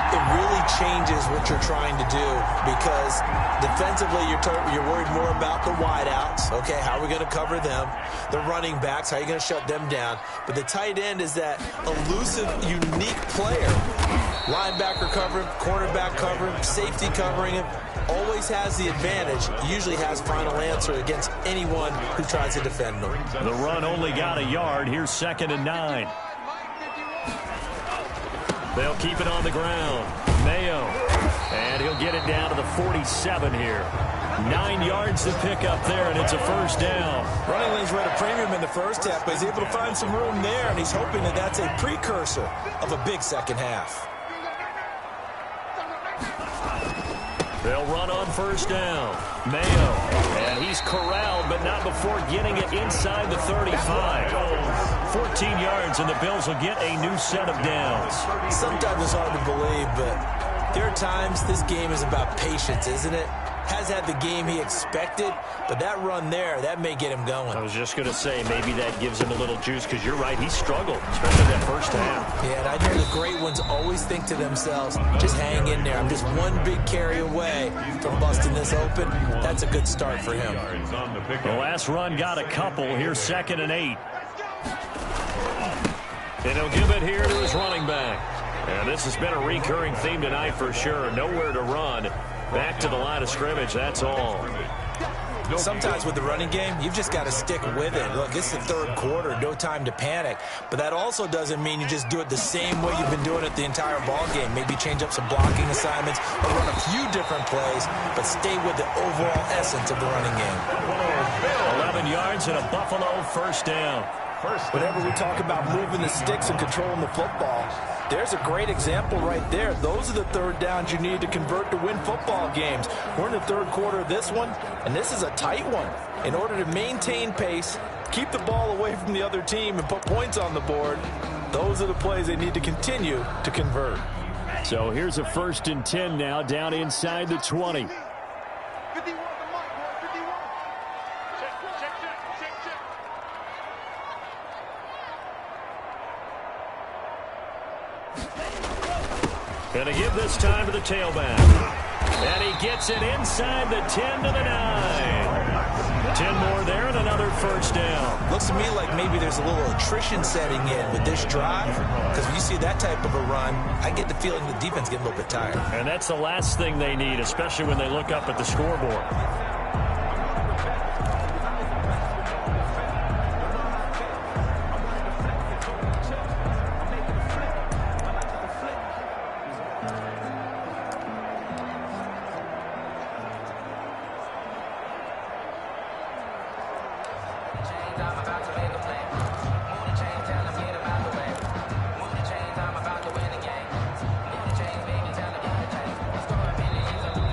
It really changes what you're trying to do because defensively you're worried more about the wideouts. Okay, how are we going to cover them? The running backs, how are you going to shut them down? But the tight end is that elusive, unique player. Linebacker covering, cornerback covering, safety covering him. Always has the advantage. Usually has final answer against anyone who tries to defend them. The run only got a yard. Here's 2nd and 9. They'll keep it on the ground. Mayo. And he'll get it down to the 47 here. 9 yards to pick up there, and it's a first down. Running lanes were at a premium in the first half, but he's able to find some room there, and he's hoping that that's a precursor of a big second half. They'll run on first down. Mayo. And he's corralled, but not before getting it inside the 35. 14 yards, and the Bills will get a new set of downs. Sometimes it's hard to believe, but there are times this game is about patience, isn't it? Has had the game he expected, but that run there, that may get him going. I was just going to say, maybe that gives him a little juice, because you're right, he struggled, especially that first half. Yeah, and I know the great ones always think to themselves, just hang in there. I'm just one big carry away from busting this open. That's a good start for him. The last run got a couple. Here's 2nd and 8. And he'll give it here to his running back. And this has been a recurring theme tonight for sure. Nowhere to run. Back to the line of scrimmage, that's all. Sometimes with the running game, you've just got to stick with it. Look, it's the 3rd quarter, no time to panic. But that also doesn't mean you just do it the same way you've been doing it the entire ball game. Maybe change up some blocking assignments or run a few different plays, but stay with the overall essence of the running game. 11 yards and a Buffalo first down. Whenever we talk about moving the sticks and controlling the football, there's a great example right there. Those are the third downs you need to convert to win football games. We're in the third quarter of this one, and this is a tight one. In order to maintain pace, keep the ball away from the other team, and put points on the board, those are the plays they need to continue to convert. So here's a 1st and 10 now, down inside the 20. Going to give this time to the tailback. And he gets it inside the 10 to the 9. 10 more there and another 1st down. Looks to me like maybe there's a little attrition setting in with this drive, because when you see that type of a run, I get the feeling the defense getting a little bit tired. And that's the last thing they need, especially when they look up at the scoreboard.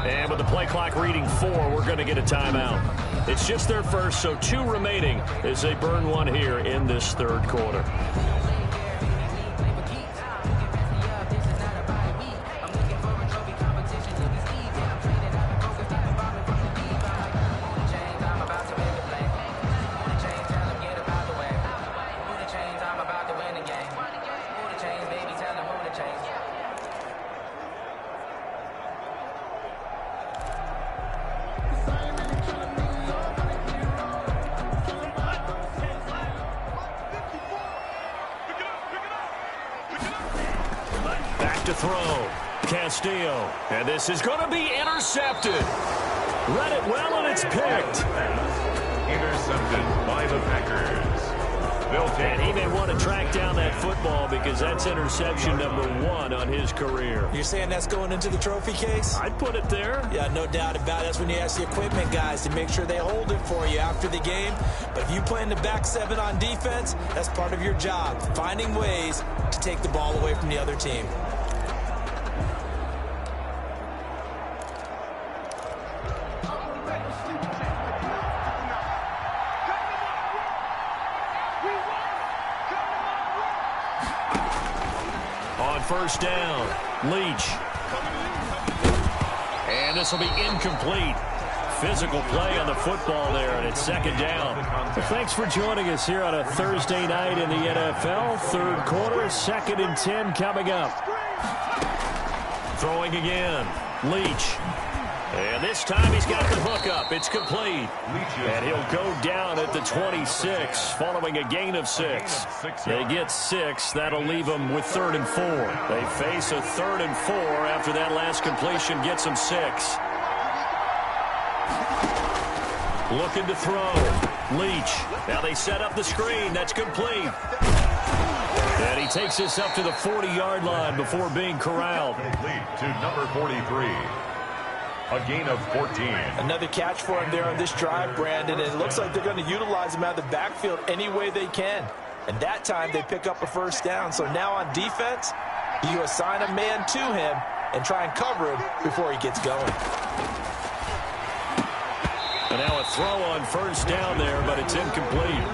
And with the play clock reading 4, we're going to get a timeout. It's just their first, so 2 remaining as they burn one here in this third quarter. To throw, Castillo, and this is going to be intercepted. Read it well, and it's picked. Intercepted by the Packers. And he may want to track down that football because that's interception number 1 on his career. You're saying that's going into the trophy case? I'd put it there. Yeah, no doubt about it. That's when you ask the equipment guys to make sure they hold it for you after the game. But if you play in the back 7 on defense, that's part of your job, finding ways to take the ball away from the other team. On 1st down, Leach. And this will be incomplete. Physical play on the football there, and it's 2nd down. Well, thanks for joining us here on a Thursday night in the NFL. Third quarter, 2nd and 10 coming up. Throwing again, Leach. And this time he's got the hook up. It's complete. And he'll go down at the 26 following a gain of 6. They get 6. That'll leave them with 3rd and 4. They face a 3rd and 4 after that last completion gets them 6. Looking to throw. Leach. Now they set up the screen. That's complete. And he takes this up to the 40-yard line before being corralled. Complete to number 43. A gain of 14. Another catch for him there on this drive, Brandon, and it looks like they're going to utilize him out of the backfield any way they can. And that time they pick up a 1st down. So now on defense, you assign a man to him and try and cover him before he gets going. And now a throw on 1st down there, but it's incomplete.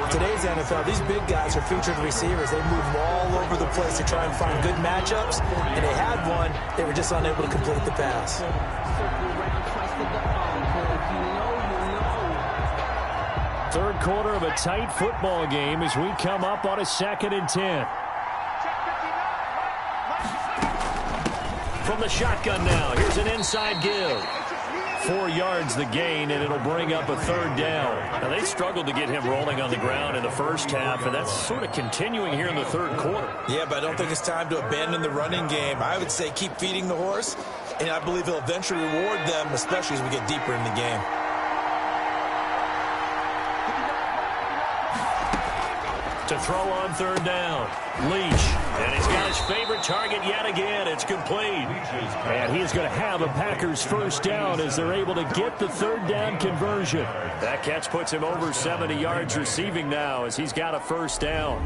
Today's NFL, these big guys are featured receivers. They move all over the place to try and find good matchups, and they had one. They were just unable to complete the pass. Third quarter of a tight football game as we come up on a 2nd and 10. From the shotgun now, here's an inside give. 4 yards the gain, and it'll bring up a 3rd down. Now, they struggled to get him rolling on the ground in the first half, and that's sort of continuing here in the third quarter. Yeah, but I don't think it's time to abandon the running game. I would say keep feeding the horse, and I believe he'll eventually reward them, especially as we get deeper in the game. To throw on third down. Leach. And he's got his favorite target yet again. It's complete. And he's going to have a Packers first down as they're able to get the third down conversion. That catch puts him over 70 yards receiving now as he's got a first down.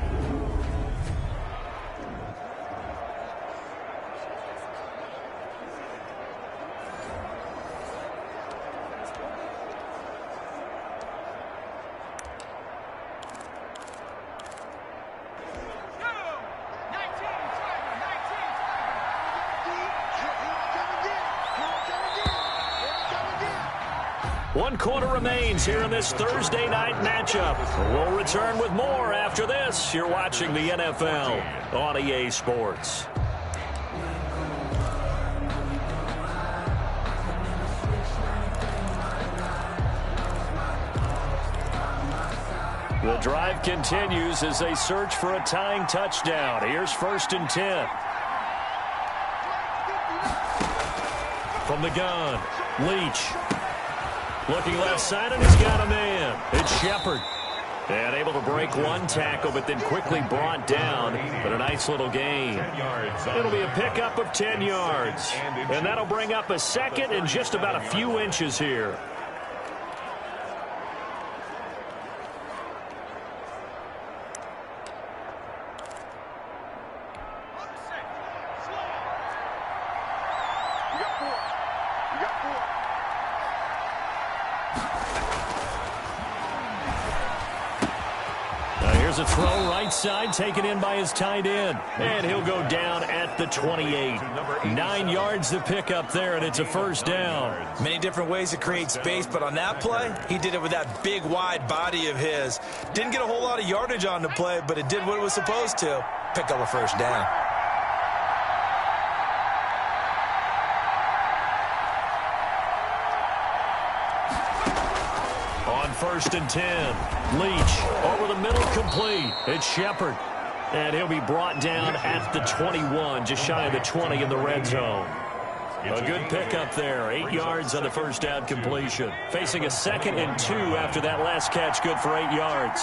One quarter remains here in this Thursday night matchup. We'll return with more after this. You're watching the NFL on EA Sports. The drive continues as they search for a tying touchdown. Here's 1st and 10. From the gun, Leach. Looking left side, and he's got a man. It's Shepard. And able to break one tackle, but then quickly brought down. But a nice little gain. It'll be a pickup of 10 yards. And that'll bring up a second and just about a few inches here. Here's a throw right side taken in by his tight end. And he'll go down at the 28. 9 yards to pick up there, and it's a first down. Many different ways to create space, but on that play, he did it with that big, wide body of his. Didn't get a whole lot of yardage on the play, but it did what it was supposed to. Pick up a first down. On 1st and 10, Leach over the middle, complete. It's Shepard. And he'll be brought down at the 21, just shy of the 20 in the red zone. A good pickup there, 8 yards on the first down completion. Facing a 2nd and 2 after that last catch, good for 8 yards.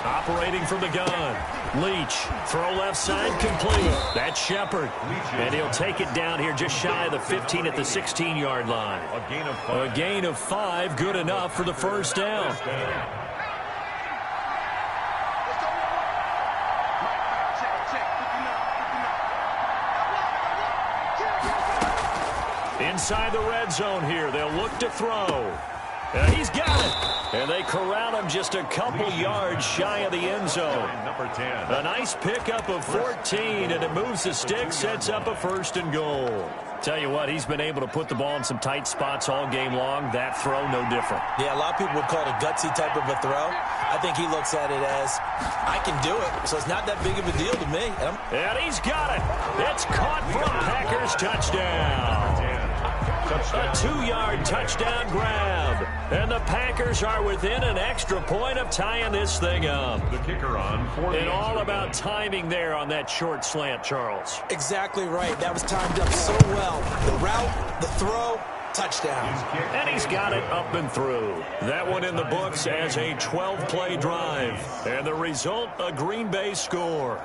Operating from the gun. Leach, throw left side, complete. That's Shepard. And he'll take it down here just shy of the 15 at the 16-yard line. A gain of 5, good enough for the first down. Inside the red zone here, they'll look to throw. And he's got it. And they corral him just a couple yards shy of the end zone. Number 10. A nice pickup of 14, and it moves the stick, sets up a 1st and goal. Tell you what, he's been able to put the ball in some tight spots all game long. That throw, no different. Yeah, a lot of people would call it a gutsy type of a throw. I think he looks at it as, I can do it, so it's not that big of a deal to me. And he's got it. It's caught for a Packers touchdown. A 2-yard touchdown grab. And the Packers are within an extra point of tying this thing up. The kicker on. And all about timing there on that short slant, Charles. Exactly right. That was timed up so well. The route, the throw, touchdown. And he's got it up and through. That one in the books as a 12-play drive. And the result, a Green Bay score.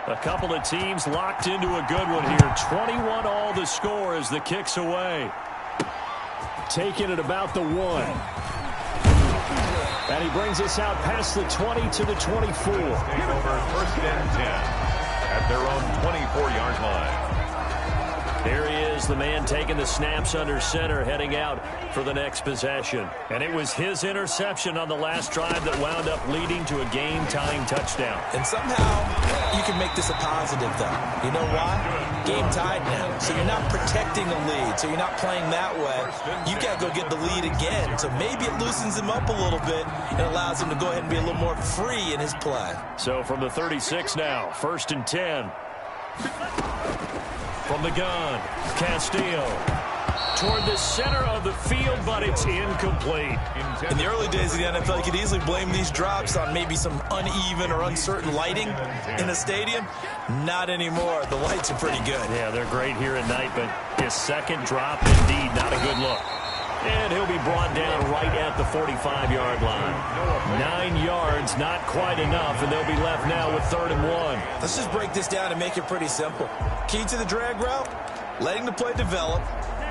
A couple of teams locked into a good one here. 21 all the score as the kick's away. Taking it about the 1. And he brings us out past the 20 to the 24. Over 1st and 10 at their own 24-yard line. Here he is, the man taking the snaps under center, heading out for the next possession. And it was his interception on the last drive that wound up leading to a game-tying touchdown. And somehow you can make this a positive, though. You know why? Game tied now. So you're not protecting the lead. So you're not playing that way. You got to go get the lead again. So maybe it loosens him up a little bit and allows him to go ahead and be a little more free in his play. So from the 36 now, 1st and 10. From the gun, Castillo. toward the center of the field, but it's incomplete. In the early days of the NFL, you could easily blame these drops on maybe some uneven or uncertain lighting in the stadium. Not anymore. The lights are pretty good. Yeah, they're great here at night, but his second drop, indeed, not a good look. And he'll be brought down right at the 45-yard line. 9 yards, not quite enough, and they'll be left now with 3rd and 1. Let's just break this down and make it pretty simple. Key to the drag route, letting the play develop,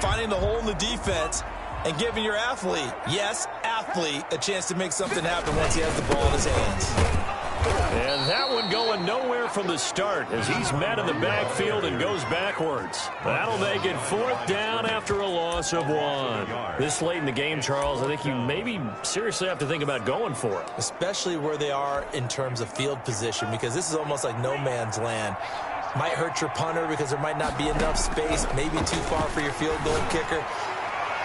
finding the hole in the defense, and giving your athlete, yes, athlete, a chance to make something happen once he has the ball in his hands. And that one going nowhere from the start as he's met in the backfield and goes backwards. That'll make it 4th down after a loss of 1. This late in the game, Charles, I think you maybe seriously have to think about going for it. Especially where they are in terms of field position, because this is almost like no man's land. Might hurt your punter because there might not be enough space, maybe too far for your field goal kicker.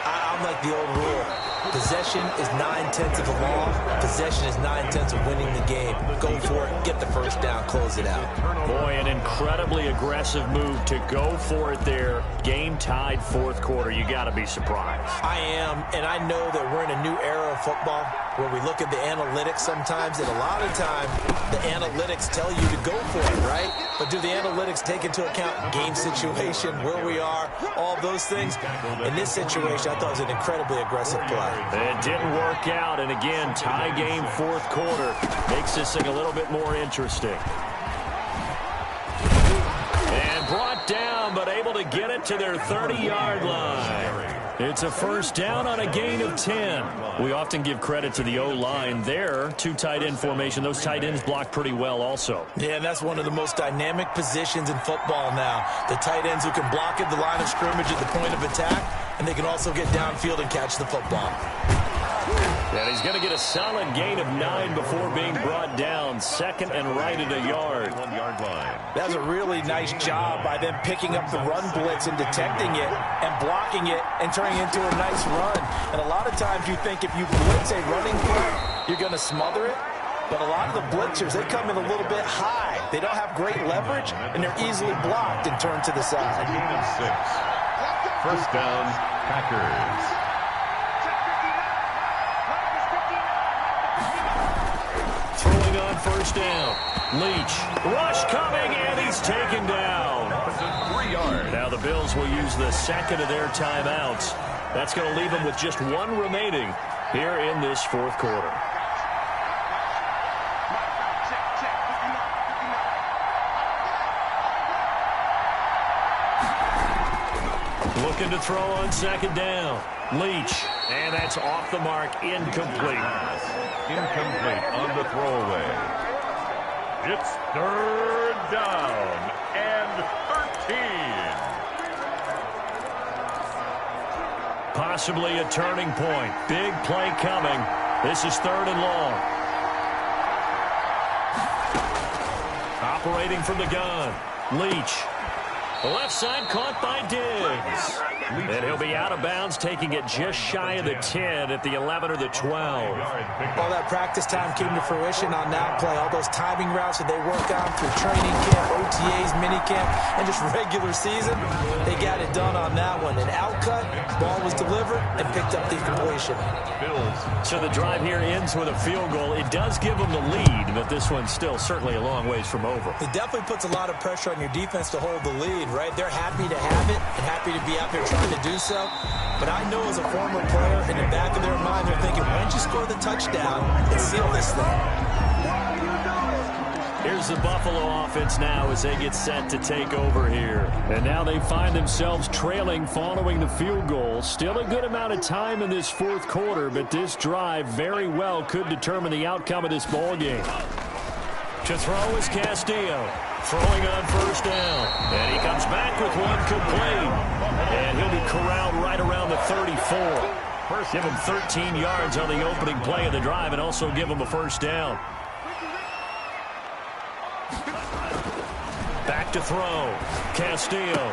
I'm like the old rule. Possession is 9/10 of the law. Possession is 9/10 of winning the game. Go for it, get the first down, close it out. Boy, an incredibly aggressive move to go for it there. Game tied 4th quarter. You got to be surprised. I am, and I know that we're in a new era of football where we look at the analytics sometimes, and a lot of time the analytics tell you to go for it, right? But do the analytics take into account game situation, where we are, all those things? In this situation, I thought it was an incredibly aggressive play. It didn't work out, and again, tie game 4th quarter makes this thing a little bit more interesting. And brought down, but able to get it to their 30-yard line. It's a 1st down on a gain of 10. We often give credit to the O-line there. 2 tight end formation. Those tight ends block pretty well also. Yeah, and that's one of the most dynamic positions in football now. The tight ends who can block at the line of scrimmage at the point of attack, and they can also get downfield and catch the football. And he's going to get a solid gain of 9 before being brought down. 2nd and right at a yard. 1-yard line. That was a really nice job by them picking up the run blitz and detecting it and blocking it and turning it into a nice run. And a lot of times you think if you blitz a running play, you're going to smother it. But a lot of the blitzers, they come in a little bit high. They don't have great leverage, and they're easily blocked and turned to the side. Gain of 6. 1st down, Packers. Throwing on 1st down. Leach. Rush coming, and he's taken down. 3 yards. Now the Bills will use the 2nd of their timeouts. That's going to leave them with just 1 remaining here in this 4th quarter. Looking to throw on 2nd down. Leach. And that's off the mark. Incomplete. Incomplete on the throwaway. It's 3rd down and 13. Possibly a turning point. Big play coming. This is 3rd and long. Operating from the gun. Leach. The left side caught by Diggs. And he'll be out of bounds, taking it just shy of the 10 at the 11 or the 12. All that practice time came to fruition on that play. All those timing routes that they work on through training camp, OTAs, minicamp, and just regular season, they got it done on that one. An outcut, ball was delivered, and picked up the completion. So the drive here ends with a field goal. It does give them the lead, but this one's still certainly a long ways from over. It definitely puts a lot of pressure on your defense to hold the lead, right? They're happy to have it and happy to be out there trying to do so. But I know as a former player, in the back of their mind, they're thinking, why don't you score the touchdown and seal this thing? Here's the Buffalo offense now as they get set to take over here. And now they find themselves trailing following the field goal. Still a good amount of time in this 4th quarter, but this drive very well could determine the outcome of this ball game. To throw is Castillo. Throwing on 1st down. And he comes back with one complete. And he'll be corralled right around the 34. Give him 13 yards on the opening play of the drive and also give him a 1st down. Back to throw. Castillo.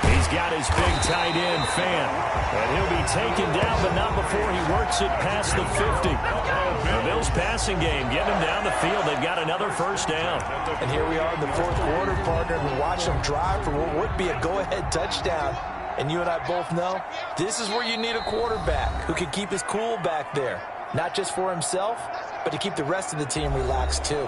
He's got his big tight end, Fant. And he'll be taken down, but not before he works it past the 50. The Bills passing game, get him down the field. They've got another 1st down. And here we are in the 4th quarter, partner. We watch them drive for what would be a go-ahead touchdown. And you and I both know this is where you need a quarterback who can keep his cool back there. Not just for himself, but to keep the rest of the team relaxed too.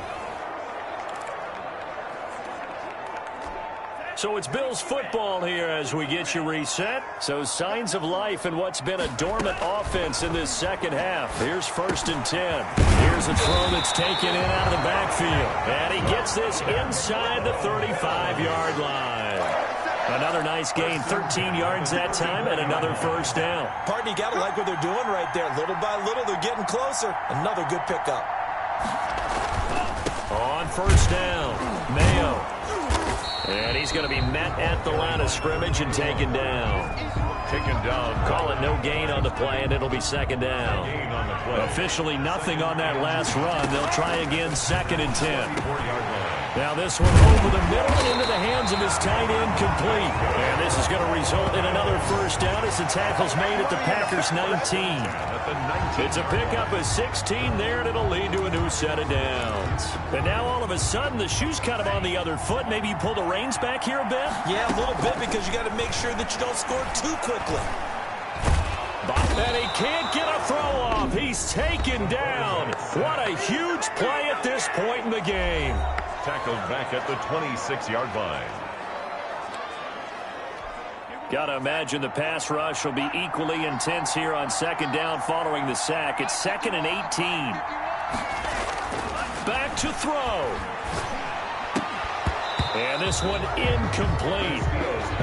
So it's Bills football here as we get you reset. So signs of life in what's been a dormant offense in this second half. Here's 1st and 10. Here's a throw that's taken in out of the backfield. And he gets this inside the 35-yard line. Another nice gain, 13 yards that time, and another 1st down. Partner, you got to like what they're doing right there. Little by little, they're getting closer. Another good pickup. On 1st down, Mayo. And he's going to be met at the line of scrimmage and taken down. Call it no gain on the play, and it'll be 2nd down. Officially nothing on that last run. They'll try again, 2nd and 10. Now this one over the middle and into the hands of his tight end, complete. And this is going to result in another 1st down as the tackle's made at the Packers' 19. It's a pickup of 16 there, and it'll lead to a new set of downs. And now all of a sudden the shoe's kind of on the other foot. Maybe you pull the reins back here a bit? Yeah, a little bit, because you got to make sure that you don't score too quickly. And he can't get a throw off. He's taken down. What a huge play at this point in the game. Tackled back at the 26-yard line. Got to imagine the pass rush will be equally intense here on 2nd down following the sack. It's 2nd and 18. Back to throw. And this one incomplete.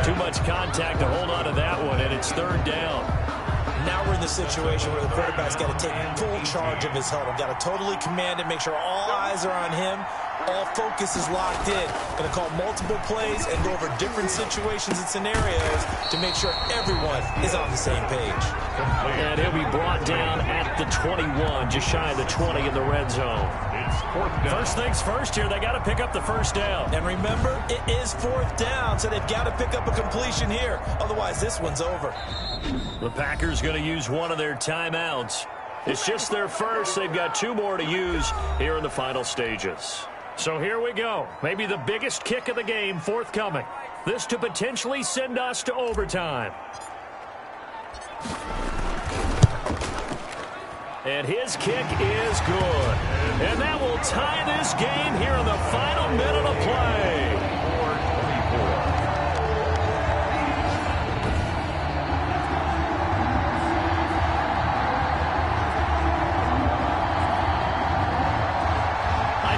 Too much contact to hold on to that one, and it's 3rd down. Now we're in the situation where the quarterback's got to take full charge of his huddle. Got to totally command it, make sure all eyes are on him. All focus is locked in. Going to call multiple plays and go over different situations and scenarios to make sure everyone is on the same page. And he'll be brought down at the 21, just shy of the 20 in the red zone. First things first here, they got to pick up the 1st down. And remember, it is 4th down, so they've got to pick up a completion here. Otherwise, this one's over. The Packers going to use one of their timeouts. It's just their first. They've got 2 more to use here in the final stages. So here we go. Maybe the biggest kick of the game forthcoming. This to potentially send us to overtime. And his kick is good. And that will tie this game here in the final minute of play.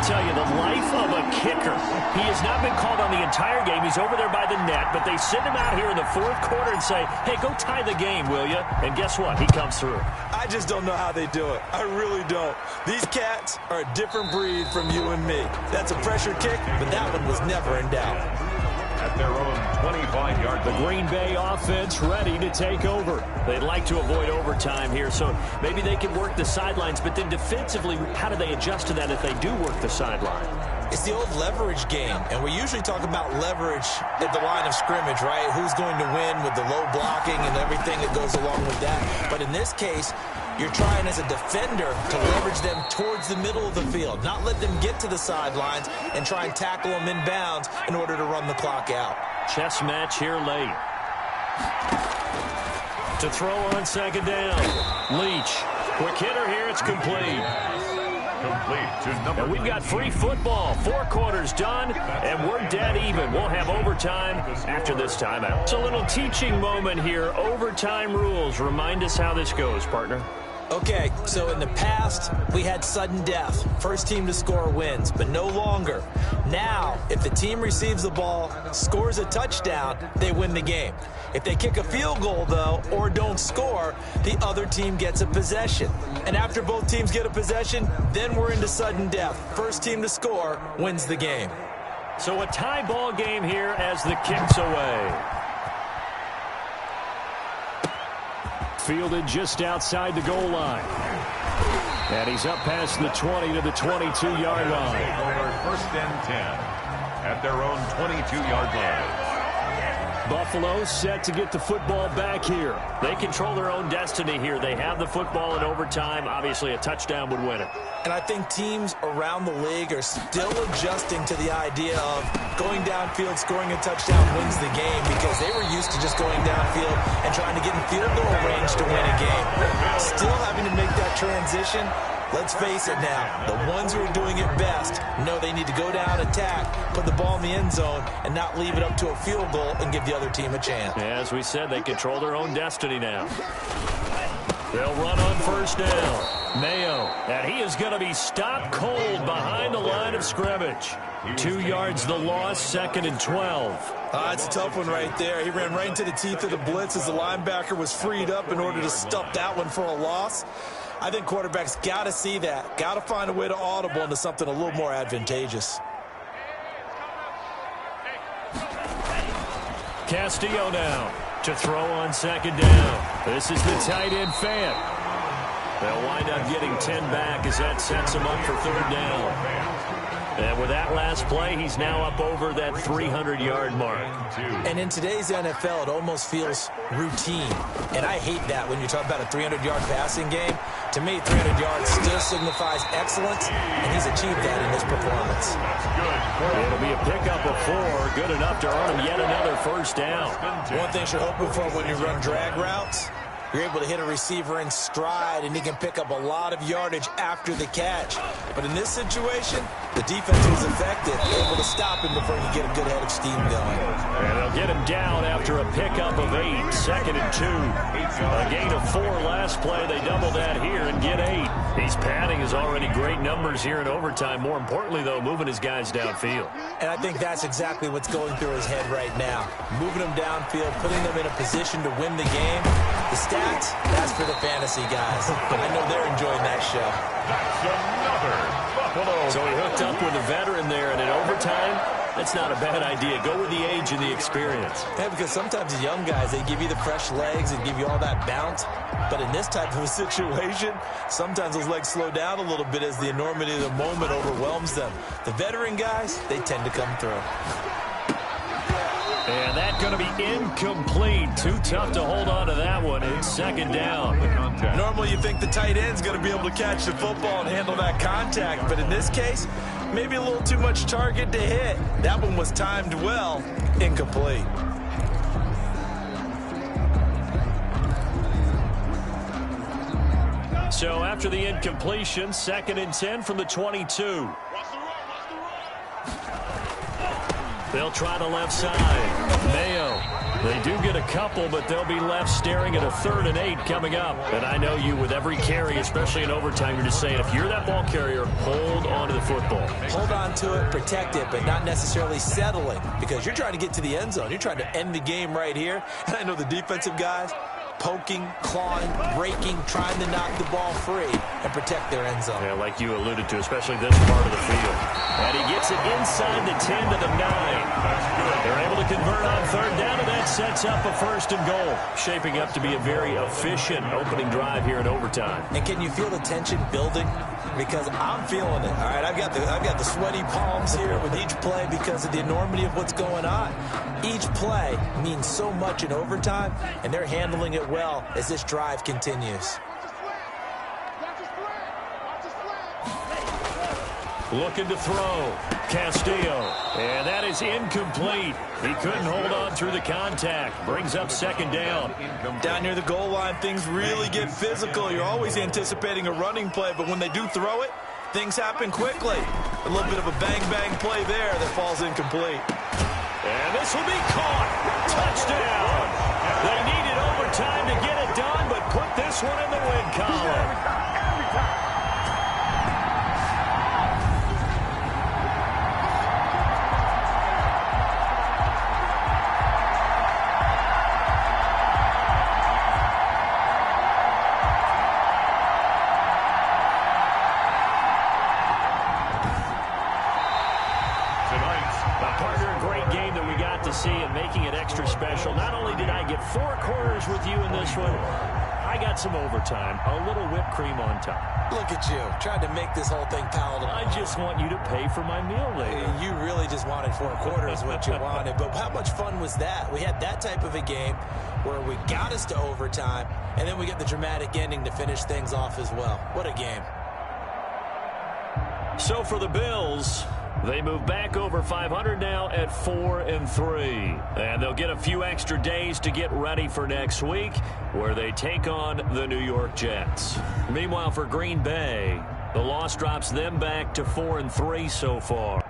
Tell you, the life of a kicker. He has not been called on the entire game. He's over there by the net, but they send him out here in the 4th quarter and say, hey, go tie the game, will you? And guess what? He comes through. I just don't know how they do it. I really don't. These cats are a different breed from you and me. That's a pressure kick, but that one was never in doubt. At their own 25-yard line. The Green Bay offense ready to take over. They'd like to avoid overtime here, so maybe they can work the sidelines, but then defensively, how do they adjust to that if they do work the sideline? It's the old leverage game, and we usually talk about leverage at the line of scrimmage, right? Who's going to win with the low blocking and everything that goes along with that. But in this case, you're trying as a defender to leverage them towards the middle of the field, not let them get to the sidelines and try and tackle them inbounds in order to run the clock out. Chess match here late. To throw on 2nd down. Leach. Quick hitter here. It's complete. And we've got free football. 4 quarters done, and we're dead even. We'll have overtime after this timeout. It's a little teaching moment here. Overtime rules. Remind us how this goes, partner. Okay, so in the past, we had sudden death. First team to score wins, but no longer. Now, if the team receives the ball, scores a touchdown, they win the game. If they kick a field goal, though, or don't score, the other team gets a possession. And after both teams get a possession, then we're into sudden death. First team to score wins the game. So a tie ball game here as the kick's away. Fielded just outside the goal line. And he's up past the 20 to the 22-yard line. First and 10 at their own 22-yard line. Buffalo set to get the football back here. They control their own destiny here. They have the football in overtime. Obviously, a touchdown would win it. And I think teams around the league are still adjusting to the idea of going downfield, scoring a touchdown wins the game, because they were used to just going downfield and trying to get in field goal range to win a game. Still having to make that transition. Let's face it now, the ones who are doing it best know they need to go down, attack, put the ball in the end zone, and not leave it up to a field goal and give the other team a chance. As we said, they control their own destiny now. They'll run on first down. Mayo, and he is going to be stopped cold behind the line of scrimmage. 2 yards the loss, 2nd and 12. It's a tough one right there. He ran right into the teeth of the blitz as the linebacker was freed up in order to stuff that one for a loss. I think quarterbacks got to see that. Got to find a way to audible into something a little more advantageous. Castillo now to throw on 2nd down. This is the tight end Fant. They'll wind up getting 10 back as that sets him up for 3rd down. And with that last play, he's now up over that 300-yard mark. And in today's NFL, it almost feels routine. And I hate that when you talk about a 300-yard passing game. To me, 300 yards still signifies excellence, and he's achieved that in this performance. It'll be a pickup of 4, good enough to earn him yet another 1st down. One thing you're hoping for when you run drag routes, you're able to hit a receiver in stride, and he can pick up a lot of yardage after the catch. But in this situation, the defense was effective, able to stop him before he could get a good head of steam going. And they'll get him down after a pickup of 8, 2nd and 2. A gain of 4 last play. They double that here and get 8. He's padding his already great numbers here in overtime. More importantly, though, moving his guys downfield. And I think that's exactly what's going through his head right now. Moving them downfield, putting them in a position to win the game. The stats, that's for the fantasy guys. I know they're enjoying that show. That's another Buffalo. So he hooked up with a veteran there, and in overtime, that's not a bad idea. Go with the age and the experience. Yeah, because sometimes the young guys, they give you the fresh legs and give you all that bounce. But in this type of a situation, sometimes those legs slow down a little bit as the enormity of the moment overwhelms them. The veteran guys, they tend to come through. And that's going to be incomplete. Too tough to hold on to that one. It's 2nd down. Normally you think the tight end's going to be able to catch the football and handle that contact. But in this case, maybe a little too much target to hit. That one was timed well. Incomplete. So after the incompletion, 2nd and 10 from the 22. They'll try the left side. Mayo. They do get a couple, but they'll be left staring at a 3rd and 8 coming up. And I know you, with every carry, especially in overtime, you're just saying, if you're that ball carrier, hold on to the football. Hold on to it, protect it, but not necessarily settling, because you're trying to get to the end zone. You're trying to end the game right here. And I know the defensive guys, poking, clawing, breaking, trying to knock the ball free and protect their end zone. Yeah, like you alluded to, especially this part of the field. And he gets it inside the 10 to the 9. They're able to convert on 3rd down, and that sets up a 1st and goal. Shaping up to be a very efficient opening drive here in overtime. And can you feel the tension building? Because I'm feeling it. All right, I've got the sweaty palms here with each play because of the enormity of what's going on. Each play means so much in overtime, and they're handling it well as this drive continues. Looking to throw. Castillo. And that is incomplete. He couldn't hold on through the contact. Brings up 2nd down. Down near the goal line, things really get physical. You're always anticipating a running play, but when they do throw it, things happen quickly. A little bit of a bang-bang play there that falls incomplete. And this will be caught. Touchdown. They needed overtime to get it done, but put this one in the win column. See, and making it extra special. Not only did I get 4 quarters with you in this one, I got some overtime, a little whipped cream on top. Look at you, trying to make this whole thing palatable. I just want you to pay for my meal later. You really just wanted 4 quarters what you wanted. But how much fun was that? We had that type of a game where we got us to overtime, and then we get the dramatic ending to finish things off as well. What a game. So for the Bills, they move back over 500 now at 4-3. And they'll get a few extra days to get ready for next week, where they take on the New York Jets. Meanwhile, for Green Bay, the loss drops them back to 4-3 so far.